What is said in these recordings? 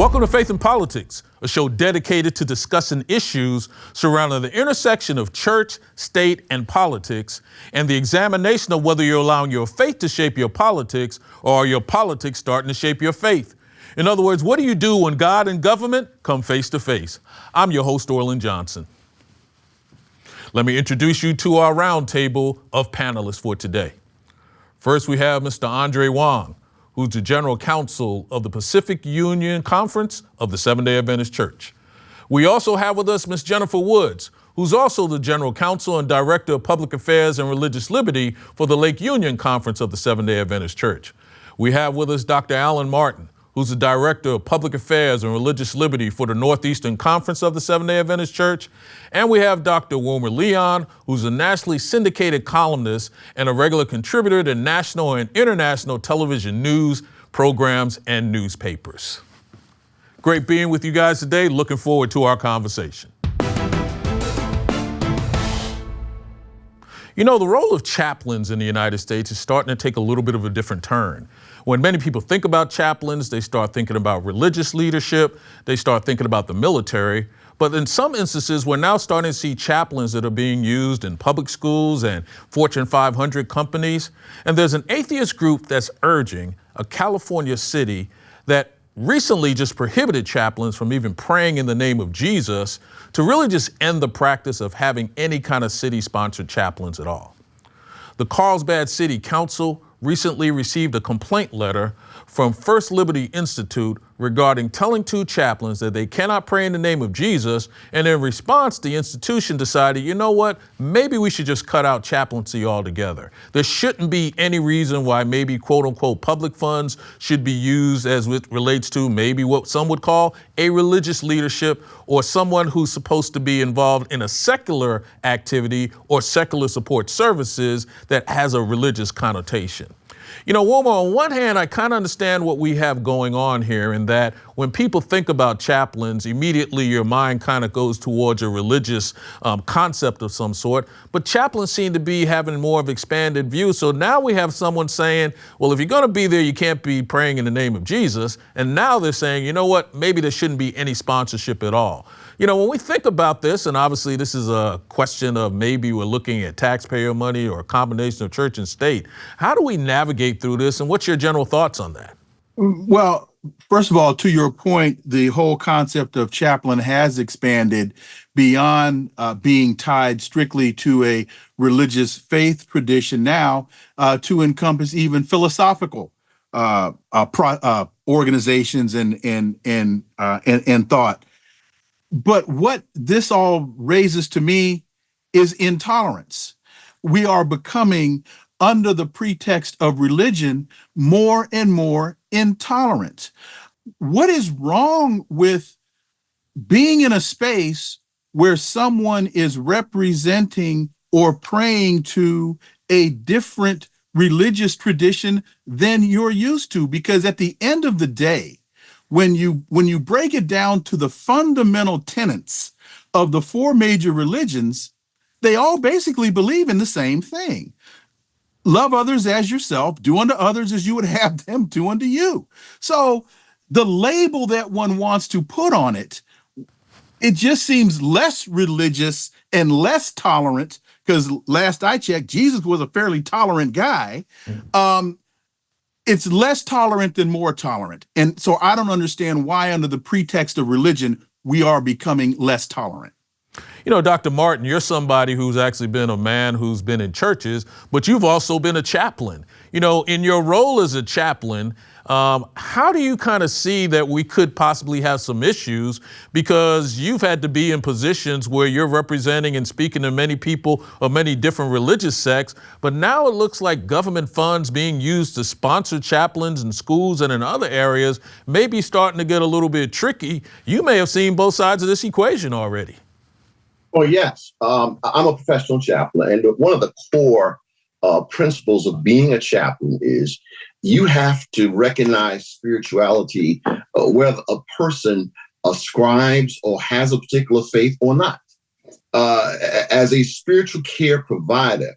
Welcome to Faith and Politics, a show dedicated to discussing issues surrounding the intersection of church, state, and politics, and the examination of whether you're allowing your faith to shape your politics or are your politics starting to shape your faith. In other words, what do you do when God and government come face to face? I'm your host, Orland Johnson. Let me introduce you to our roundtable of panelists for today. First, we have Mr. Andre Wong, who's the General Counsel of the Pacific Union Conference of the Seventh-day Adventist Church. We also have with us Ms. Jennifer Woods, who's also the General Counsel and Director of Public Affairs and Religious Liberty for the Lake Union Conference of the Seventh-day Adventist Church. We have with us Dr. Alan Martin, who's the Director of Public Affairs and Religious Liberty for the Northeastern Conference of the Seventh-day Adventist Church. And we have Dr. Wilmer Leon, who's a nationally syndicated columnist and a regular contributor to national and international television news programs and newspapers. Great being with you guys today. Looking forward to our conversation. You know, the role of chaplains in the United States is starting to take a little bit of a different turn. When many people think about chaplains, they start thinking about religious leadership, they start thinking about the military. But in some instances, we're now starting to see chaplains that are being used in public schools and Fortune 500 companies. And there's an atheist group that's urging a California city that recently just prohibited chaplains from even praying in the name of Jesus to really just end the practice of having any kind of city-sponsored chaplains at all. The Carlsbad City Council recently received a complaint letter from First Liberty Institute regarding telling two chaplains that they cannot pray in the name of Jesus, and in response, the institution decided, you know what, maybe we should just cut out chaplaincy altogether. There shouldn't be any reason why maybe quote-unquote public funds should be used as it relates to maybe what some would call a religious leadership or someone who's supposed to be involved in a secular activity or secular support services that has a religious connotation. You know, Wilmer, on one hand, I kind of understand what we have going on here in that when people think about chaplains, immediately your mind kind of goes towards a religious concept of some sort. But chaplains seem to be having more of an expanded view. So now we have someone saying, well, if you're going to be there, you can't be praying in the name of Jesus. And now they're saying, you know what, maybe there shouldn't be any sponsorship at all. You know, when we think about this, and obviously this is a question of maybe we're looking at taxpayer money or a combination of church and state, how do we navigate through this, and what's your general thoughts on that? Well, first of all, to your point, the whole concept of chaplain has expanded beyond being tied strictly to a religious faith tradition now to encompass even philosophical organizations and thought. But what this all raises to me is intolerance. We are becoming, under the pretext of religion, more and more intolerant. What is wrong with being in a space where someone is representing or praying to a different religious tradition than you're used to? Because at the end of the day, when you break it down to the fundamental tenets of the four major religions, they all basically believe in the same thing. Love others as yourself, do unto others as you would have them do unto you. So the label that one wants to put on it, it just seems less religious and less tolerant, because last I checked, Jesus was a fairly tolerant guy. It's less tolerant than more tolerant. And so I don't understand why, under the pretext of religion, we are becoming less tolerant. You know, Dr. Martin, you're somebody who's actually been a man who's been in churches, but you've also been a chaplain. You know, in your role as a chaplain, how do you kind of see that we could possibly have some issues, because you've had to be in positions where you're representing and speaking to many people of many different religious sects, but now it looks like government funds being used to sponsor chaplains in schools and in other areas may be starting to get a little bit tricky. You may have seen both sides of this equation already. Well, yes. I'm a professional chaplain, and one of the core principles of being a chaplain is you have to recognize spirituality, whether a person ascribes or has a particular faith or not. As a spiritual care provider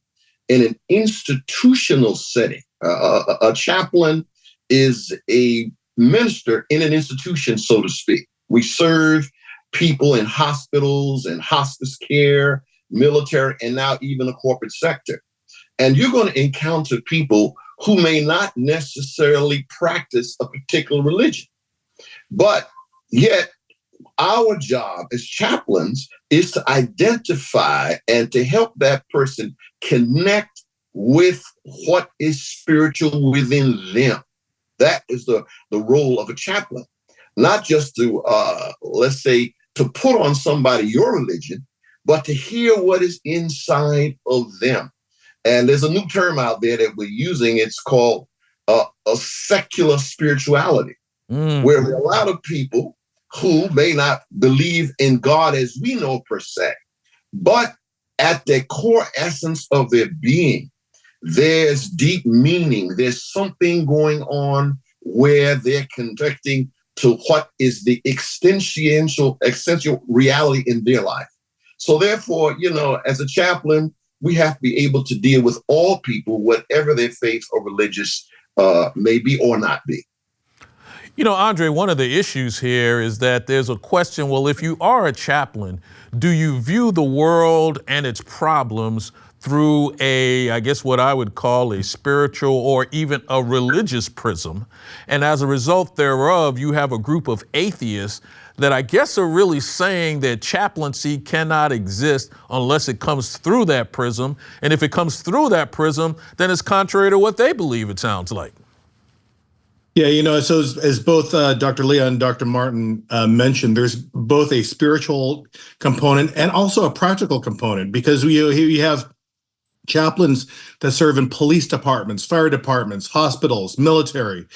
in an institutional setting, a chaplain is a minister in an institution, so to speak. We serve people in hospitals and hospice care, military, and now even the corporate sector. And you're going to encounter people who may not necessarily practice a particular religion. But yet, our job as chaplains is to identify and to help that person connect with what is spiritual within them. That is the role of a chaplain, not just to, let's say, to put on somebody your religion, but to hear what is inside of them. And there's a new term out there that we're using. It's called a secular spirituality, where there are a lot of people who may not believe in God as we know per se, but at the core essence of their being, there's deep meaning. There's something going on where they're connecting to what is the existential reality in their life. So therefore, as a chaplain, we have to be able to deal with all people, whatever their faith or religious may be or not be. Andre, one of the issues here is that there's a question, well, if you are a chaplain, do you view the world and its problems through I guess what I would call a spiritual or even a religious prism? And as a result thereof, you have a group of atheists that I guess are really saying that chaplaincy cannot exist unless it comes through that prism. And if it comes through that prism, then it's contrary to what they believe, it sounds like. Yeah, so as both Dr. Leon and Dr. Martin mentioned, there's both a spiritual component and also a practical component, because you have chaplains that serve in police departments, fire departments, hospitals, military.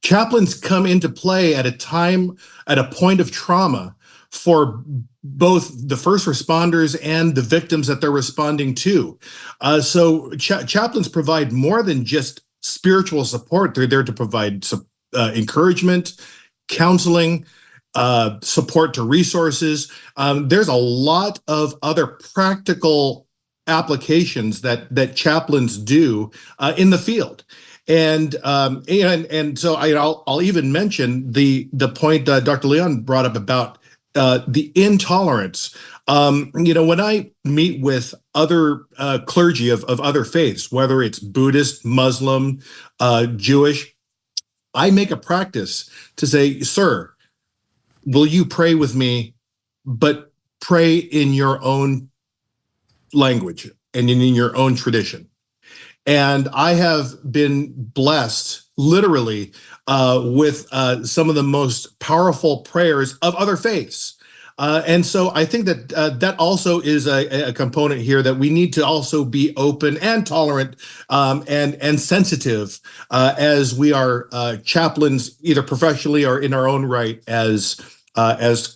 Chaplains come into play at a point of trauma for both the first responders and the victims that they're responding to. So chaplains provide more than just spiritual support. They're there to provide encouragement, counseling, support to resources. There's a lot of other practical applications that chaplains do in the field. And so I'll even mention the point Dr. Leon brought up about the intolerance. When I meet with other clergy of other faiths, whether it's Buddhist, Muslim, Jewish, I make a practice to say, sir, will you pray with me, but pray in your own language and in your own tradition. And I have been blessed literally with some of the most powerful prayers of other faiths. And so I think that that also is a component here, that we need to also be open and tolerant and sensitive as we are chaplains, either professionally or in our own right as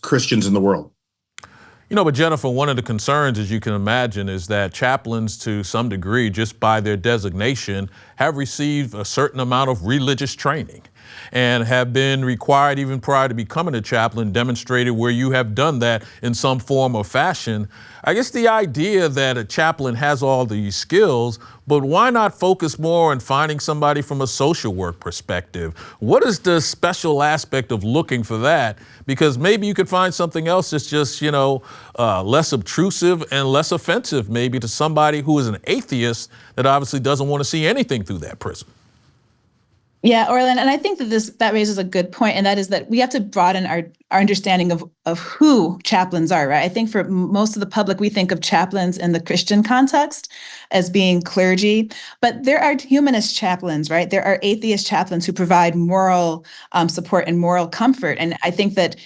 Christians in the world. But Jennifer, one of the concerns, as you can imagine, is that chaplains, to some degree, just by their designation, have received a certain amount of religious training and have been required, even prior to becoming a chaplain, demonstrated where you have done that in some form or fashion. I guess the idea that a chaplain has all these skills, but why not focus more on finding somebody from a social work perspective? What is the special aspect of looking for that? Because maybe you could find something else that's just, less obtrusive and less offensive, maybe, to somebody who is an atheist that obviously doesn't want to see anything through that prism. Yeah, Orlin, and I think that raises a good point, and that is that we have to broaden our understanding of who chaplains are, right? I think for most of the public, we think of chaplains in the Christian context as being clergy, but there are humanist chaplains, right? There are atheist chaplains who provide moral support and moral comfort. And I think that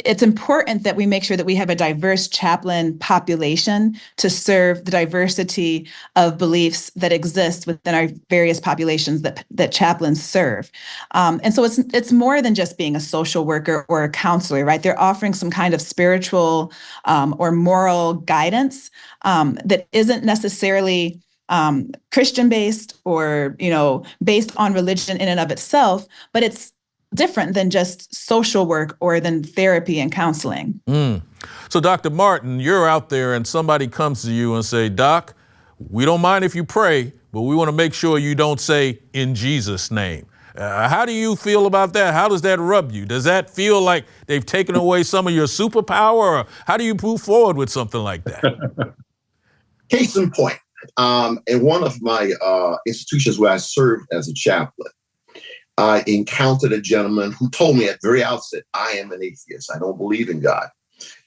it's important that we make sure that we have a diverse chaplain population to serve the diversity of beliefs that exist within our various populations that chaplains serve. And so it's more than just being a social worker or a counselor, right? They're offering some kind of spiritual or moral guidance that isn't necessarily Christian-based or, based on religion in and of itself, but it's different than just social work or than therapy and counseling. So Dr. Martin, you're out there and somebody comes to you and say, Doc, we don't mind if you pray, but we want to make sure you don't say in Jesus' name. How do you feel about that? How does that rub you? Does that feel like they've taken away some of your superpower? Or how do you move forward with something like that? Case in point, in one of my institutions where I served as a chaplain, I encountered a gentleman who told me at the very outset, I am an atheist. I don't believe in God.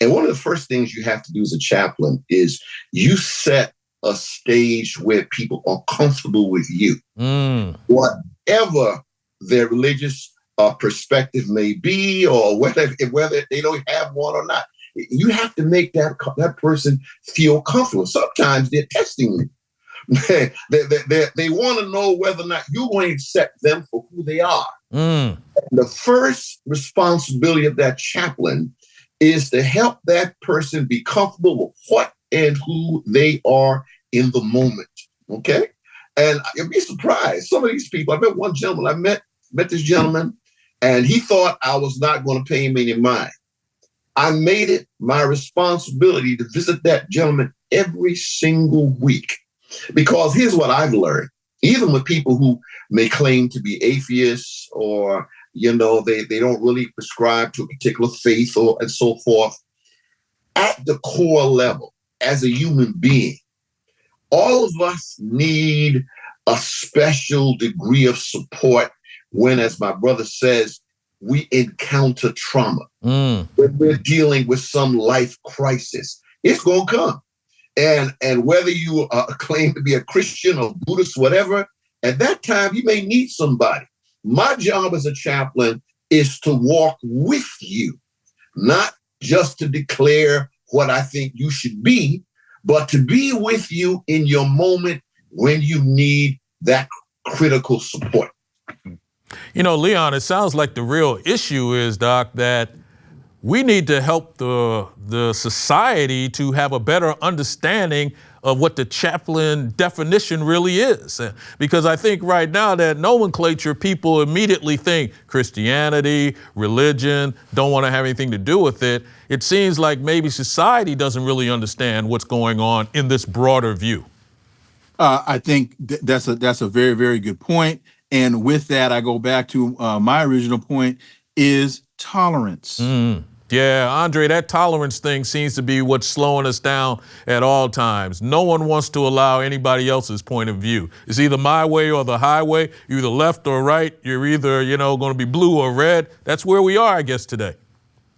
And one of the first things you have to do as a chaplain is you set a stage where people are comfortable with you. Whatever their religious perspective may be, or whether they don't have one or not, you have to make that person feel comfortable. Sometimes they're testing you. They want to know whether or not you're going to accept them for who they are. The first responsibility of that chaplain is to help that person be comfortable with what and who they are in the moment. Okay? And you'll be surprised. Some of these people, I met one gentleman, I met this gentleman, and he thought I was not going to pay him any mind. I made it my responsibility to visit that gentleman every single week. Because here's what I've learned, even with people who may claim to be atheists, or, they don't really prescribe to a particular faith and so forth, at the core level, as a human being, all of us need a special degree of support when, as my brother says, we encounter trauma. When we're dealing with some life crisis, it's going to come. And whether you claim to be a Christian or Buddhist, whatever, at that time, you may need somebody. My job as a chaplain is to walk with you, not just to declare what I think you should be, but to be with you in your moment when you need that critical support. Leon, it sounds like the real issue is, Doc, that we need to help the society to have a better understanding of what the chaplain definition really is. Because I think right now that nomenclature, people immediately think Christianity, religion, don't want to have anything to do with it. It seems like maybe society doesn't really understand what's going on in this broader view. I think that's a very, very good point. And with that, I go back to my original point is tolerance. Yeah, Andre, that tolerance thing seems to be what's slowing us down at all times. No one wants to allow anybody else's point of view. It's either my way or the highway. You're either left or right. You're either, going to be blue or red. That's where we are, I guess, today.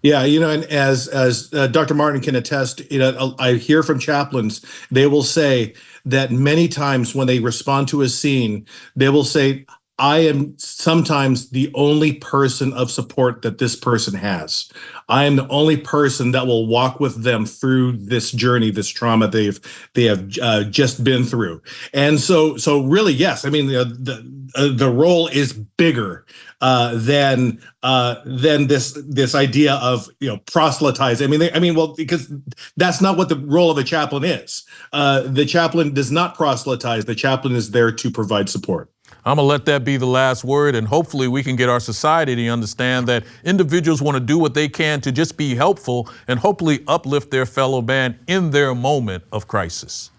Yeah, and as Dr. Martin can attest, I hear from chaplains, they will say that many times when they respond to a scene, they will say, I am sometimes the only person of support that this person has. I am the only person that will walk with them through this journey, this trauma they have just been through. And so really, yes, I mean, the role is bigger than this idea of proselytizing. Well, because that's not what the role of a chaplain is. The chaplain does not proselytize. The chaplain is there to provide support. I'm going to let that be the last word, and hopefully we can get our society to understand that individuals want to do what they can to just be helpful and hopefully uplift their fellow man in their moment of crisis.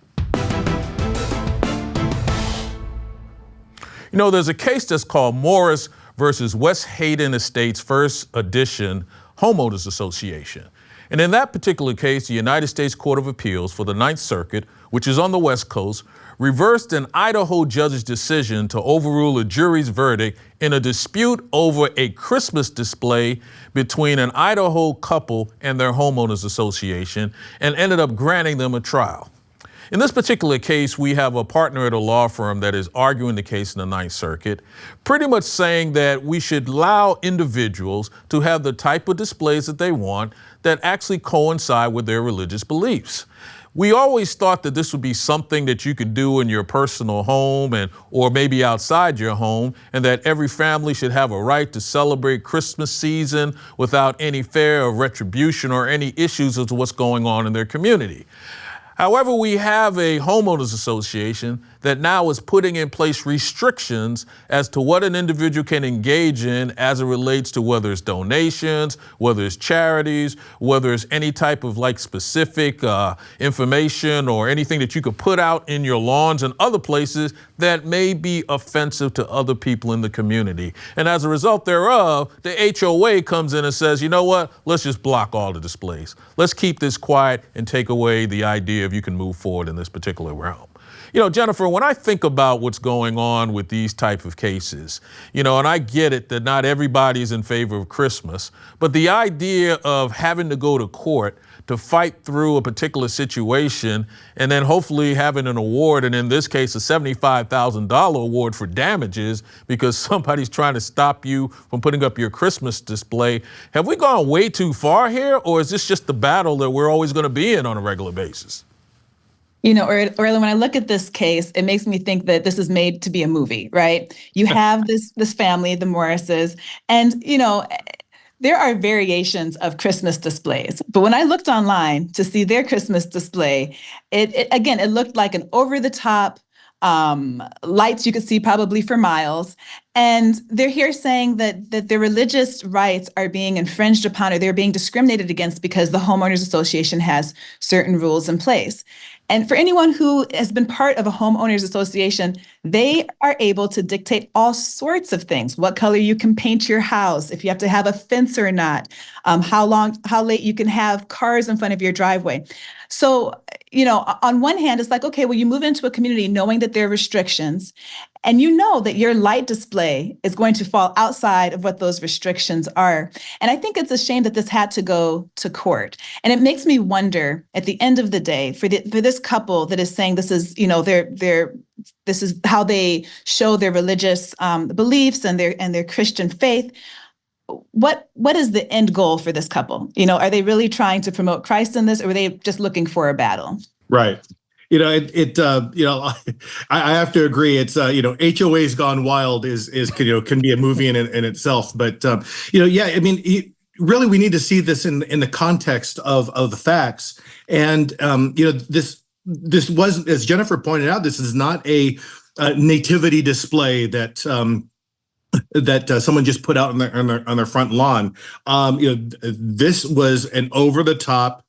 There's a case that's called Morris versus West Hayden Estates, First Edition Homeowners Association. And in that particular case, the United States Court of Appeals for the Ninth Circuit, which is on the West Coast, reversed an Idaho judge's decision to overrule a jury's verdict in a dispute over a Christmas display between an Idaho couple and their homeowners association, and ended up granting them a trial. In this particular case, we have a partner at a law firm that is arguing the case in the Ninth Circuit, pretty much saying that we should allow individuals to have the type of displays that they want that actually coincide with their religious beliefs. We always thought that this would be something that you could do in your personal home or maybe outside your home, and that every family should have a right to celebrate Christmas season without any fear of retribution or any issues as to what's going on in their community. However, we have a homeowners association that now is putting in place restrictions as to what an individual can engage in as it relates to whether it's donations, whether it's charities, whether it's any type of like specific information or anything that you could put out in your lawns and other places that may be offensive to other people in the community. And as a result thereof, the HOA comes in and says, you know what, let's just block all the displays. Let's keep this quiet and take away the idea of you can move forward in this particular realm. You know, Jennifer, when I think about what's going on with these type of cases, you know, and I get it that not everybody is in favor of Christmas, but the idea of having to go to court to fight through a particular situation and then hopefully having an award, and in this case, a $75,000 award for damages because somebody's trying to stop you from putting up your Christmas display. Have we gone way too far here, or is this just the battle that we're always going to be in on a regular basis? You know, Orlin, when I look at this case, it makes me think that this is made to be a movie, right? You have this family, the Morrises, and, you know, there are variations of Christmas displays. But when I looked online to see their Christmas display, it looked like an over-the-top lights you could see probably for miles. And they're here saying that their religious rights are being infringed upon or they're being discriminated against because the Homeowners Association has certain rules in place. And for anyone who has been part of a homeowners association, they are able to dictate all sorts of things: what color you can paint your house, if you have to have a fence or not, how late you can have cars in front of your driveway. So, you know, on one hand, it's like, okay, well, you move into a community knowing that there are restrictions, and you know that your light display is going to fall outside of what those restrictions are. And I think it's a shame that this had to go to court. And it makes me wonder, at the end of the day, for this couple that is saying this is, you know, this is how they show their religious beliefs and their Christian faith. What is the end goal for this couple? You know, are they really trying to promote Christ in this, or are they just looking for a battle? Right. You know, you know, I have to agree. It's, you know, HOA's Gone Wild is, you know, can be a movie in itself. But, you know, yeah, I mean, really, we need to see this in the context of the facts. And, you know, this was, as Jennifer pointed out, this is not a nativity display that someone just put out on their front lawn. You know, this was an over-the-top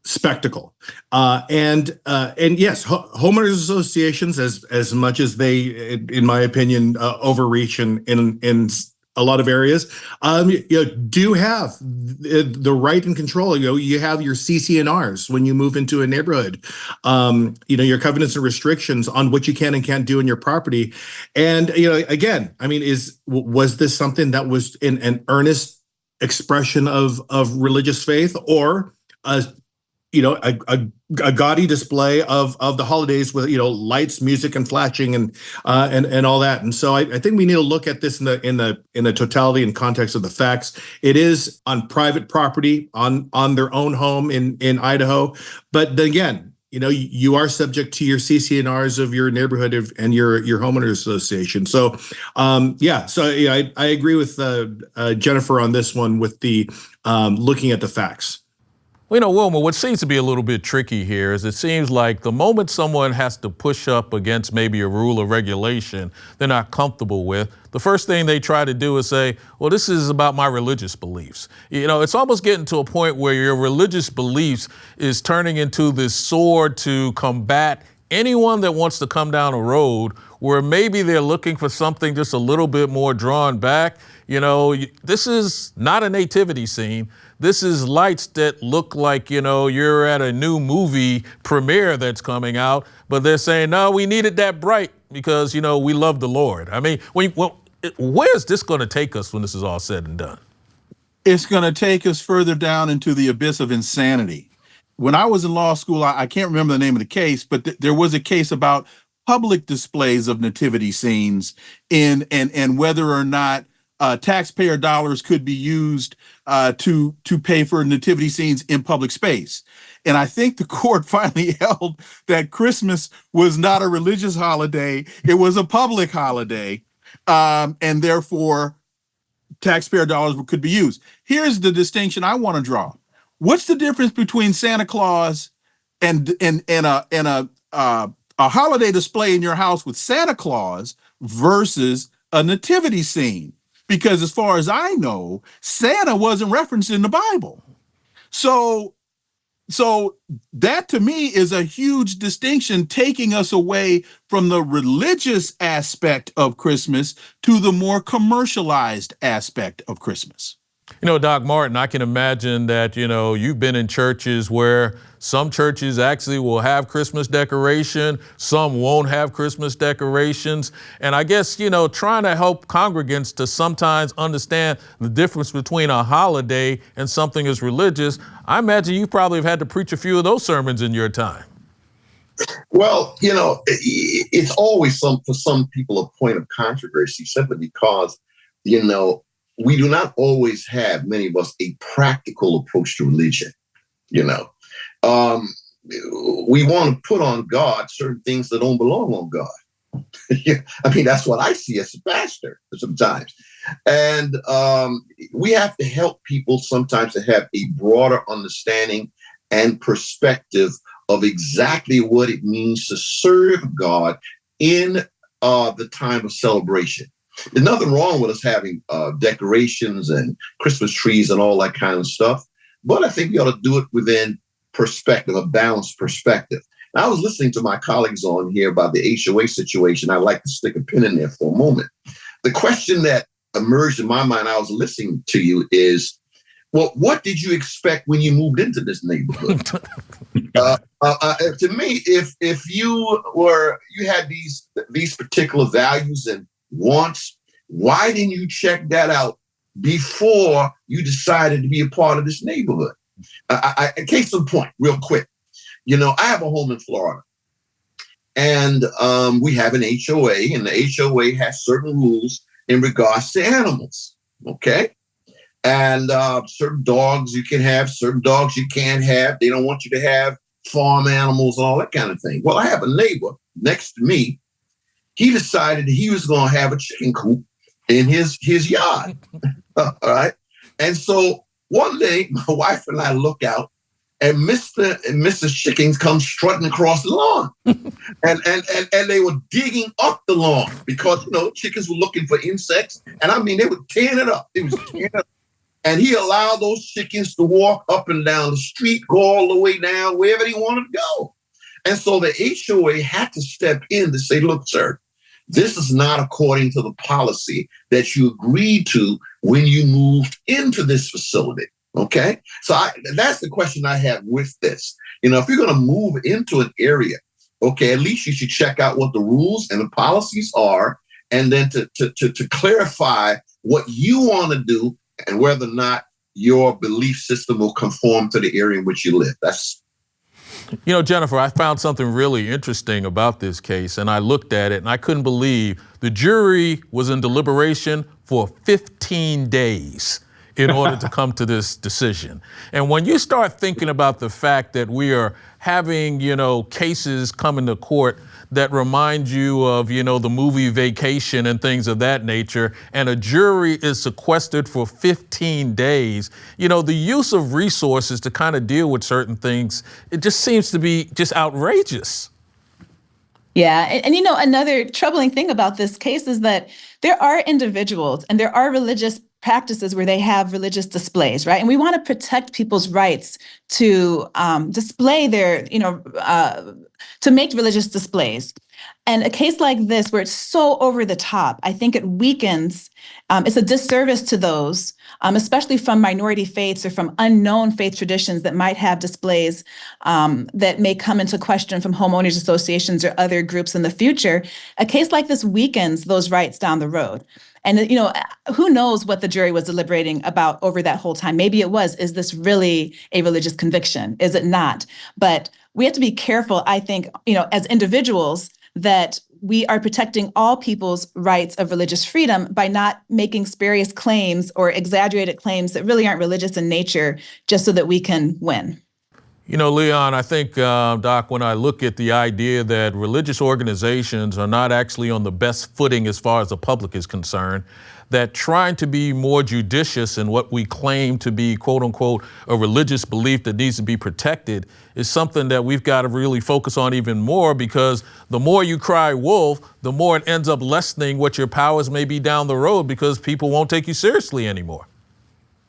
spectacle, and yes, homeowners associations, as much as they, in my opinion, overreach in a lot of areas, you know, do have the right and control. You know, you have your CC&Rs when you move into a neighborhood. You know, your covenants and restrictions on what you can and can't do in your property. And, you know, again, I mean, was this something that was in an earnest expression of religious faith, or you know, a gaudy display of the holidays with, you know, lights, music, and flashing and all that? And so I think we need to look at this in the totality and context of the facts. It is on private property, on their own home in Idaho, but then again, you know, you are subject to your CC&Rs of your neighborhood and your homeowners association. So, yeah, so yeah, I agree with Jennifer on this one with the looking at the facts. Well, you know, Wilmer, what seems to be a little bit tricky here is it seems like the moment someone has to push up against maybe a rule or regulation they're not comfortable with, the first thing they try to do is say, well, this is about my religious beliefs. You know, it's almost getting to a point where your religious beliefs is turning into this sword to combat anyone that wants to come down a road where maybe they're looking for something just a little bit more drawn back. You know, this is not a nativity scene. This is lights that look like, you know, you're at a new movie premiere that's coming out, but they're saying, no, we need it that bright because, you know, we love the Lord. I mean, where's this going to take us when this is all said and done? It's going to take us further down into the abyss of insanity. When I was in law school, I can't remember the name of the case, but there was a case about public displays of nativity scenes and whether or not taxpayer dollars could be used to pay for nativity scenes in public space. And I think the court finally held that Christmas was not a religious holiday. It was a public holiday. And therefore, taxpayer dollars could be used. Here's the distinction I want to draw. What's the difference between Santa Claus and a a holiday display in your house with Santa Claus versus a nativity scene. Because as far as I know, Santa wasn't referenced in the Bible. So that to me is a huge distinction, taking us away from the religious aspect of Christmas to the more commercialized aspect of Christmas. You know, Doc Martin, I can imagine that, you know, you've been in churches where some churches actually will have Christmas decoration, some won't have Christmas decorations. And I guess, you know, trying to help congregants to sometimes understand the difference between a holiday and something as religious, I imagine you probably have had to preach a few of those sermons in your time. Well, you know, it's always for some people a point of controversy simply because, you know, we do not always have, many of us, a practical approach to religion. You know, we want to put on God certain things that don't belong on God. Yeah, I mean, that's what I see as a pastor sometimes. And we have to help people sometimes to have a broader understanding and perspective of exactly what it means to serve God in the time of celebration. There's nothing wrong with us having decorations and Christmas trees and all that kind of stuff. But I think we ought to do it within perspective, a balanced perspective. Now, I was listening to my colleagues on here about the HOA situation. I'd like to stick a pin in there for a moment. The question that emerged in my mind, I was listening to you, is, well, what did you expect when you moved into this neighborhood? To me, if you had these particular values and wants, why didn't you check that out before you decided to be a part of this neighborhood? Case in point, real quick. You know, I have a home in Florida, and we have an HOA, and the HOA has certain rules in regards to animals. Okay. And certain dogs you can have, certain dogs you can't have. They don't want you to have farm animals and all that kind of thing. Well, I have a neighbor next to me. He decided that he was going to have a chicken coop in his yard. All right. And so one day, my wife and I look out, and Mr. and Mrs. Chickens come strutting across the lawn. and they were digging up the lawn because, you know, chickens were looking for insects. And I mean, they were tearing it up. It was tearing it up. And he allowed those chickens to walk up and down the street, go all the way down wherever they wanted to go. And so the HOA had to step in to say, look, sir, this is not according to the policy that you agreed to when you moved into this facility. Okay. So that's the question I have with this. You know, if you're going to move into an area, okay, at least you should check out what the rules and the policies are, and then to clarify what you want to do and whether or not your belief system will conform to the area in which you live. You know, Jennifer, I found something really interesting about this case, and I looked at it and I couldn't believe the jury was in deliberation for 15 days in order to come to this decision. And when you start thinking about the fact that we are having, you know, cases come into court that remind you of, you know, the movie Vacation and things of that nature, and a jury is sequestered for 15 days, you know, the use of resources to kind of deal with certain things, it just seems to be just outrageous. Yeah. And, you know, another troubling thing about this case is that there are individuals and there are religious practices where they have religious displays, right? And we want to protect people's rights to display their, you know, to make religious displays. And a case like this, where it's so over the top, I think it weakens, it's a disservice to those, especially from minority faiths or from unknown faith traditions that might have displays that may come into question from homeowners associations or other groups in the future. A case like this weakens those rights down the road. And, you know, who knows what the jury was deliberating about over that whole time? Maybe it was, is this really a religious conviction? Is it not? But we have to be careful, I think, you know, as individuals, that we are protecting all people's rights of religious freedom by not making spurious claims or exaggerated claims that really aren't religious in nature just so that we can win. You know, Leon, I think, Doc, when I look at the idea that religious organizations are not actually on the best footing as far as the public is concerned, that trying to be more judicious in what we claim to be, quote unquote, a religious belief that needs to be protected is something that we've got to really focus on even more, because the more you cry wolf, the more it ends up lessening what your powers may be down the road, because people won't take you seriously anymore.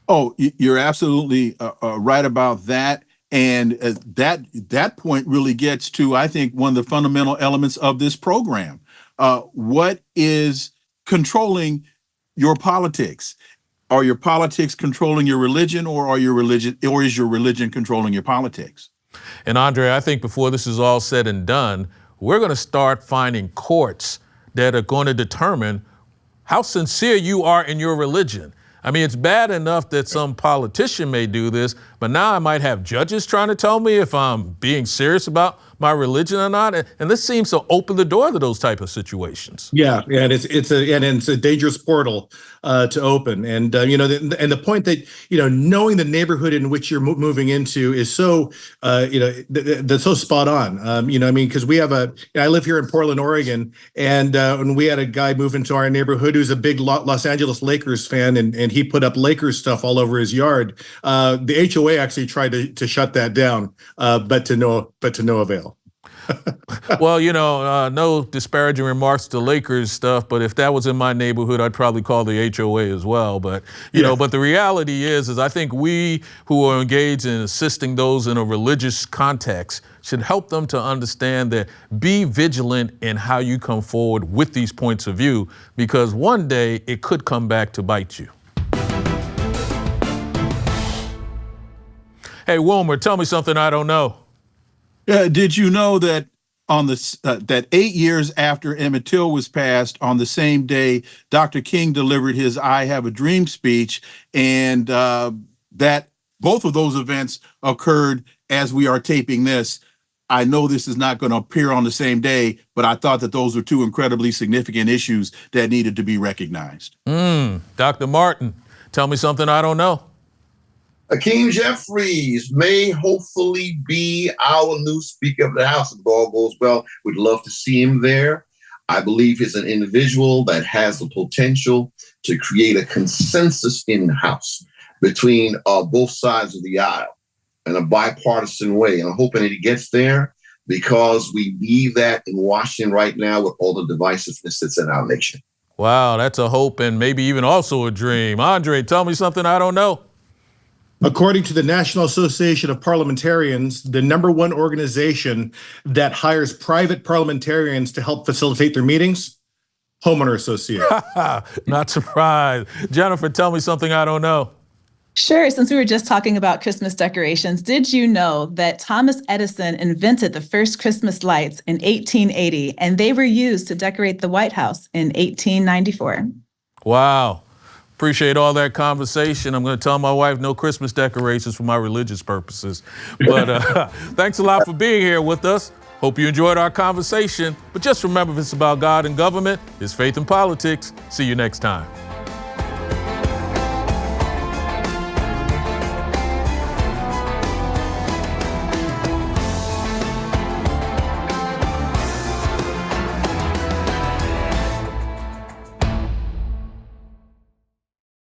Oh, you're absolutely right about that. And that point really gets to, I think, one of the fundamental elements of this program. What is controlling your politics? Are your politics controlling your religion, or is your religion controlling your politics? And Andre, I think before this is all said and done, we're going to start finding courts that are going to determine how sincere you are in your religion. I mean, it's bad enough that some politician may do this, but now I might have judges trying to tell me if I'm being serious about my religion or not. And this seems to open the door to those type of situations. Yeah, and it's a dangerous portal to open. And the point that knowing the neighborhood in which you're moving into is so that's so spot on. Because I live here in Portland, Oregon, and we had a guy move into our neighborhood who's a big Los Angeles Lakers fan, and he put up Lakers stuff all over his yard. The HOA actually tried to shut that down, but to no avail. Well, no disparaging remarks to Lakers stuff, but if that was in my neighborhood, I'd probably call the HOA as well. But, but the reality is I think we who are engaged in assisting those in a religious context should help them to understand that be vigilant in how you come forward with these points of view, because one day it could come back to bite you. Hey, Wilmer, tell me something I don't know. Did you know that that 8 years after Emmett Till was passed, on the same day, Dr. King delivered his "I Have a Dream" speech, and that both of those events occurred as we are taping this? I know this is not going to appear on the same day, but I thought that those were two incredibly significant issues that needed to be recognized. Dr. Martin, tell me something I don't know. Hakeem Jeffries may hopefully be our new Speaker of the House. If all goes well, we'd love to see him there. I believe he's an individual that has the potential to create a consensus in the House between both sides of the aisle in a bipartisan way. And I'm hoping that he gets there, because we need that in Washington right now with all the divisiveness that's in our nation. Wow, that's a hope and maybe even also a dream. Andre, tell me something I don't know. According to the National Association of Parliamentarians, the #1 organization that hires private parliamentarians to help facilitate their meetings, Homeowners Association. Not surprised. Jennifer, tell me something I don't know. Sure. Since we were just talking about Christmas decorations, did you know that Thomas Edison invented the first Christmas lights in 1880, and they were used to decorate the White House in 1894? Wow. Appreciate all that conversation. I'm going to tell my wife no Christmas decorations for my religious purposes. But thanks a lot for being here with us. Hope you enjoyed our conversation. But just remember, if it's about God and government, it's faith and politics. See you next time.